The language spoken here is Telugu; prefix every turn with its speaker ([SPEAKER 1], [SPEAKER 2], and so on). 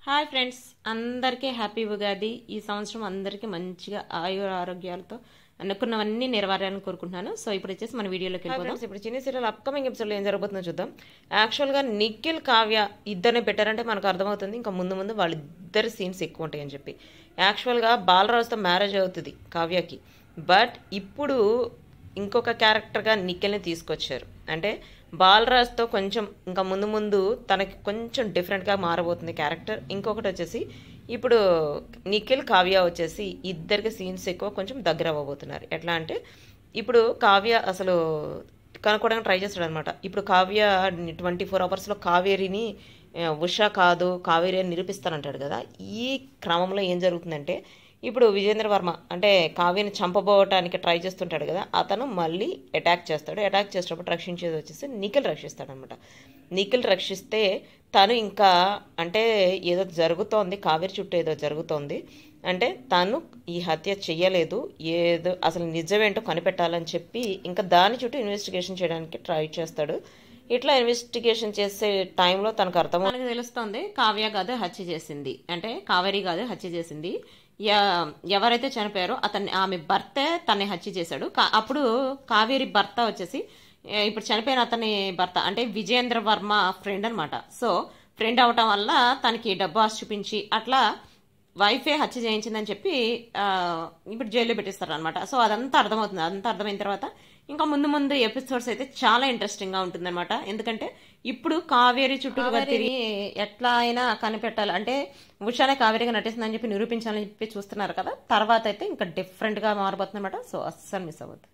[SPEAKER 1] హాయ్ ఫ్రెండ్స్, అందరికీ హ్యాపీ ఉగాది. ఈ సంవత్సరం అందరికీ మంచిగా ఆయుర ఆరోగ్యాలతో అనుకున్నవన్నీ నెరవేరాలని కోరుకుంటున్నాను. సో ఇప్పుడు వచ్చేసి మన వీడియోలోకి వెళ్ళిపోదాం. ఇప్పుడు చిన్న సీరియల్ అప్కమింగ్ ఎపిసోడ్లో ఏం జరగబోతుందో చూద్దాం. యాక్చువల్గా నిఖిల్ కావ్య ఇద్దరిని పెట్టారంటే మనకు అర్థమవుతుంది ఇంకా ముందు ముందు వాళ్ళిద్దరు సీన్స్ ఎక్కువ ఉంటాయని చెప్పి. యాక్చువల్గా బాలరాజుతో మ్యారేజ్ అవుతుంది కావ్యకి, బట్ ఇప్పుడు ఇంకొక క్యారెక్టర్గా నిఖిల్ని తీసుకొచ్చారు. అంటే బాలరాజ్తో కొంచెం ఇంకా ముందు ముందు తనకి కొంచెం డిఫరెంట్గా మారబోతుంది క్యారెక్టర్. ఇంకొకటి వచ్చేసి ఇప్పుడు నిఖిల్ కావ్య వచ్చేసి ఇద్దరికి సీన్స్ ఎక్కువ కొంచెం దగ్గర అవ్వబోతున్నారు. ఎట్లా అంటే ఇప్పుడు కావ్య అసలు కనుక్కోవడానికి ట్రై చేస్తాడు అనమాట. ఇప్పుడు కావ్య 24 hours కావేరిని ఉషా కాదు కావేరి అని నిరూపిస్తానంటాడు కదా. ఈ క్రమంలో ఏం జరుగుతుందంటే ఇప్పుడు విజేంద్ర వర్మ అంటే కావ్యని చంపబోవటానికి ట్రై చేస్తుంటాడు కదా, అతను మళ్ళీ అటాక్ చేస్తాడు. అటాక్ చేసేటప్పుడు రక్షించేది వచ్చేసి నిఖిల్ రక్షిస్తాడు అనమాట. నిఖిల్ రక్షిస్తే తను ఇంకా అంటే ఏదో జరుగుతోంది, కావేరి చుట్టూ ఏదో జరుగుతోంది, అంటే తను ఈ హత్య చెయ్యలేదు, ఏదో అసలు నిజమేంటో కనిపెట్టాలని చెప్పి ఇంకా దాని చుట్టూ ఇన్వెస్టిగేషన్ చేయడానికి ట్రై చేస్తాడు. ఇట్లా ఇన్వెస్టిగేషన్ చేసే టైంలో తనకు మనకు తెలుస్తుంది కావ్య కాదు హత్య చేసింది, అంటే కావేరి కాదు హత్య చేసింది, ఎవరైతే చనిపోయారో ఆమె భర్తే తన్ని హత్య చేశాడు. అప్పుడు కావేరి భర్త వచ్చేసి ఇప్పుడు చనిపోయిన అతని భర్త అంటే విజేంద్ర వర్మ ఫ్రెండ్ అనమాట. సో ఫ్రెండ్ అవటం వల్ల తనకి డబ్బు ఆశ చూపించి అట్లా వైఫే హత్య చేయించిందని చెప్పి ఇప్పుడు జైల్లో పెట్టిస్తారు అనమాట. సో అదంతా అర్థమవుతుంది. అదంతా అర్థమైన తర్వాత ఇంకా ముందు ముందు ఎపిసోడ్స్ అయితే చాలా ఇంట్రెస్టింగ్ గా ఉంటుంది అనమాట. ఎందుకంటే ఇప్పుడు కావేరి చుట్టూ తిరిగి ఎట్లా అయినా కనిపెట్టాలి, అంటే ఉషానే కావేరిగా నటిస్తుందని చెప్పి నిరూపించాలని చెప్పి చూస్తున్నారు కదా. తర్వాత అయితే ఇంకా డిఫరెంట్ గా మారబోతుంది అనమాట. సో అస్సలు మిస్ అవ్వద్దు.